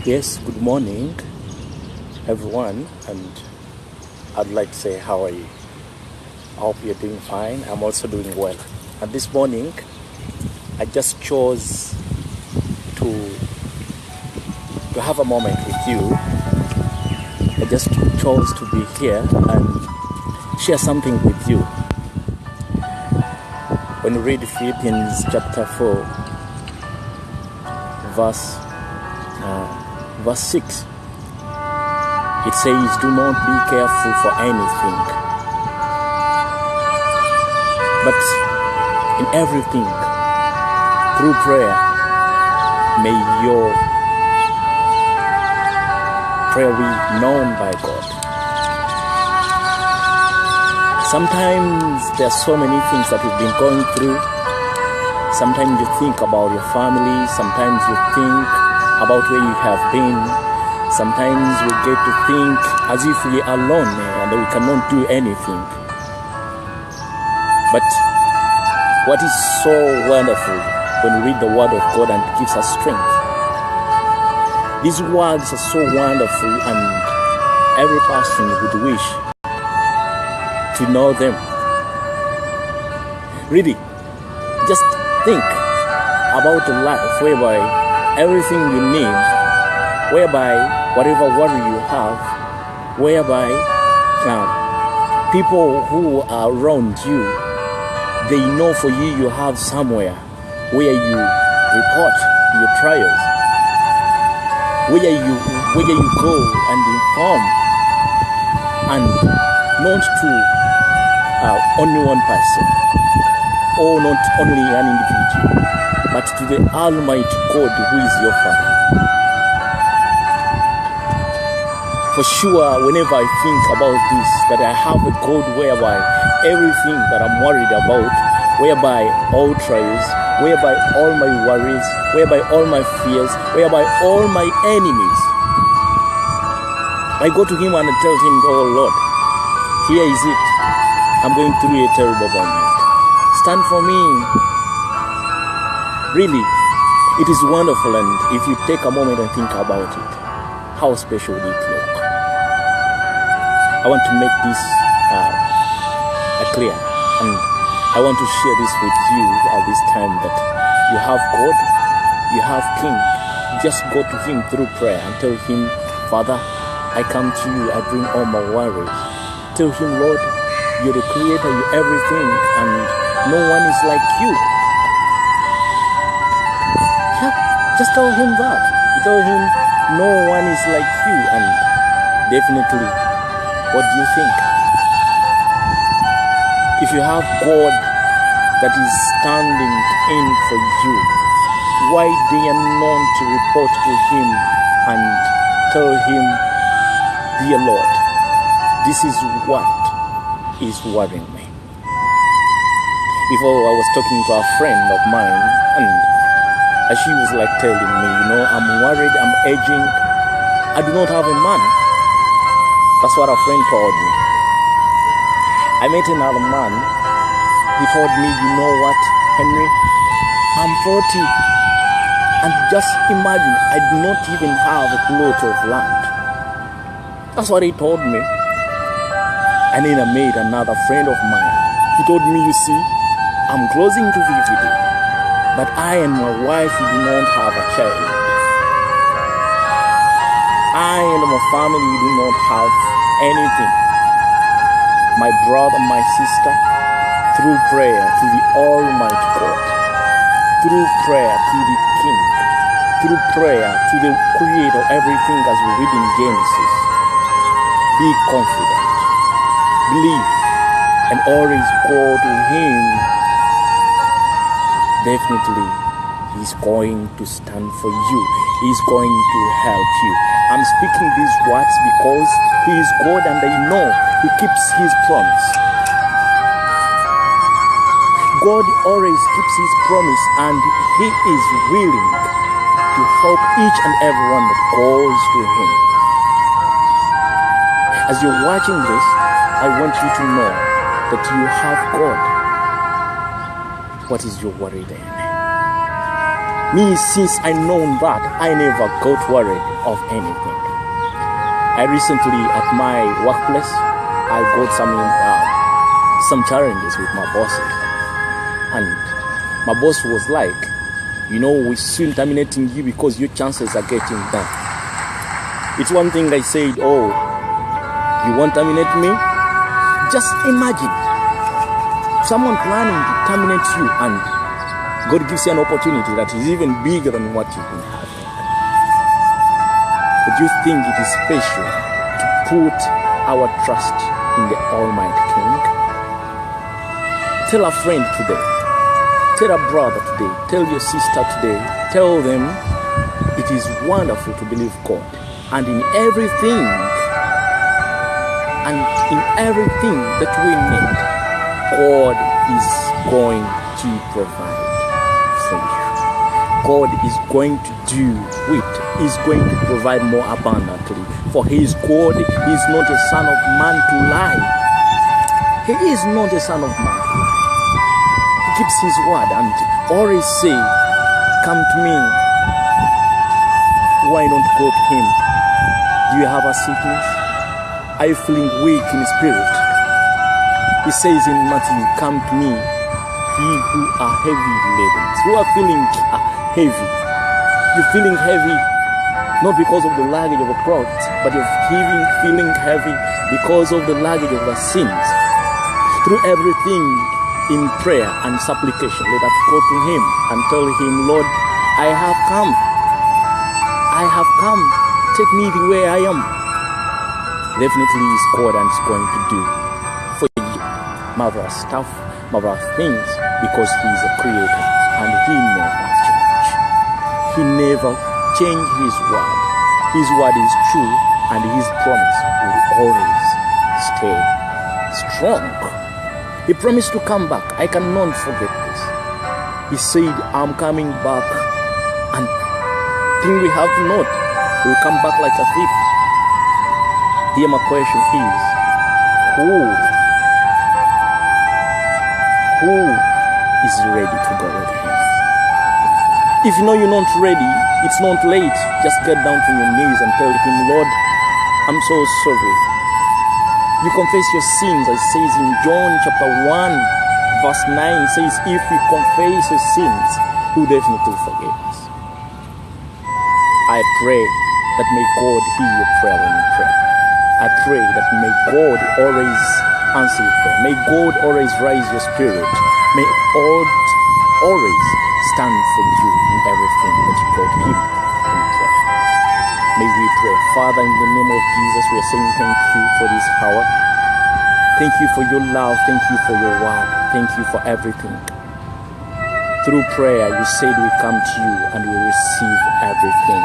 Yes, good morning, everyone, and I'd like to say, how are you? I hope you're doing fine. I'm also doing well. And this morning, I just chose to have a moment with you. I just chose to be here and share something with you. When you read Philippians chapter 4, verse 6, it says, "Do not be careful for anything, but in everything, through prayer, may your prayer be known by God." Sometimes there are so many things that you've been going through. Sometimes you think about your family. Sometimes you think about where you have been. Sometimes we get to think as if we are alone and we cannot do anything. But what is so wonderful when we read the word of God and it gives us strength. These words are so wonderful, and every person would wish to know them. Really, just think about a life whereby everything you need, whereby whatever worry you have, whereby people who are around you, they know for you have somewhere where you report your trials, where you go and inform, and not to only one person or not only an individual, but to the Almighty God who is your Father. For sure, whenever I think about this, that I have a God whereby everything that I'm worried about, whereby all trials, whereby all my worries, whereby all my fears, whereby all my enemies, I go to Him and I tell Him, "Oh Lord, here is it. I'm going through a terrible moment. Stand for me." Really, it is wonderful, and if you take a moment and think about it, how special would it look? I want to make this clear, and I want to share this with you at this time, that you have God, you have King. Just go to Him through prayer and tell Him, "Father, I come to you, I bring all my worries." Tell Him, "Lord, you're the creator, you're everything, and no one is like you." Yeah, just tell Him that. You tell Him, "No one is like you," and definitely, what do you think? If you have God that is standing in for you, why do you not report to Him and tell Him, "Dear Lord, this is what is worrying me"? Before, I was talking to a friend of mine, and she was like telling me, "I'm worried, I'm aging, I do not have a man." That's what a friend told me. I met another man. He told me, "You know what, Henry? I'm 40. And just imagine, I do not even have a plot of land." That's what he told me. And then I met another friend of mine. He told me, "You see, I'm closing to 50, but I and my wife do not have a child. I and my family do not have anything. My brother, my sister, through prayer to the Almighty God, through prayer to the King, through prayer to the Creator of everything, as we read in Genesis, be confident, believe, and always go to Him. Definitely, He's going to stand for you. He's going to help you." I'm speaking these words because He is God, and I know He keeps His promise. God always keeps His promise, and He is willing to help each and everyone that goes to Him. As you're watching this, I want you to know that you have God. What is your worry then? Me, since I known that, I never got worried of anything. I recently, at my workplace, I got some challenges with my bosses. And my boss was like, we're soon terminating you because your chances are getting down. It's one thing I said, oh, you won't terminate me? Just imagine someone planning to terminate you and God gives you an opportunity that is even bigger than what you've been having. But you think it is special to put our trust in the Almighty King? Tell a friend today. Tell a brother today. Tell your sister today. Tell them it is wonderful to believe God. And in everything that we need, God is going to provide for you. God is going to do it. He's going to provide more abundantly. For He is God. He is not a son of man to lie. He is not a son of man to lie. He keeps His word and always say, come to me. Why not go to Him? Do you have a sickness? Are you feeling weak in spirit? He says in Matthew, come to me, ye who are heavy laden, who are feeling heavy. You're feeling heavy not because of the luggage of a product, but you're feeling heavy because of the luggage of the sins. Through everything in prayer and supplication, let us go to Him and tell Him, Lord, I have come. Take me the way I am. Definitely He's God and He's going to do for you marvelous stuff, marvelous things, because He is a creator and He never changes. He never changed His word. His word is true and His promise will always stay strong. He promised to come back. I cannot forget this. He said, I'm coming back, and thing we have not, will come back like a thief. Here my question is, who is ready to go with Him? If you know you're not ready, it's not late. Just get down to your knees and tell Him, Lord, I'm so sorry. You confess your sins, as it says in John chapter 1, verse 9, says, if we confess your sins, He will definitely forgive us. I pray that may God hear your prayer when you pray. I pray that may God always answer your prayer. May God always raise your spirit. May God always stand for you in everything that you go to Him in prayer. May we pray. Father, in the name of Jesus, we are saying thank you for this hour. Thank you for your love. Thank you for your word. Thank you for everything. Through prayer, you said we come to you and we receive everything.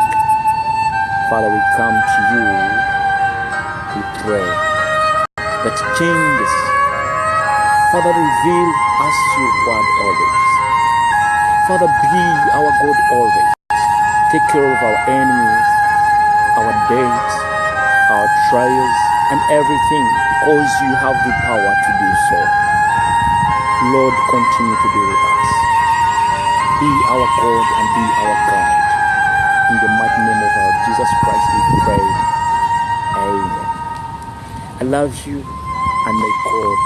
Father, we come to you. We pray that changes. Father, reveal us your word always. Father, be our God always. Take care of our enemies, our dates, our trials, and everything, because you have the power to do so. Lord, continue to be with us. Be our God and be our guide. In the mighty name of our Jesus Christ, we pray. Amen. I love you, and may God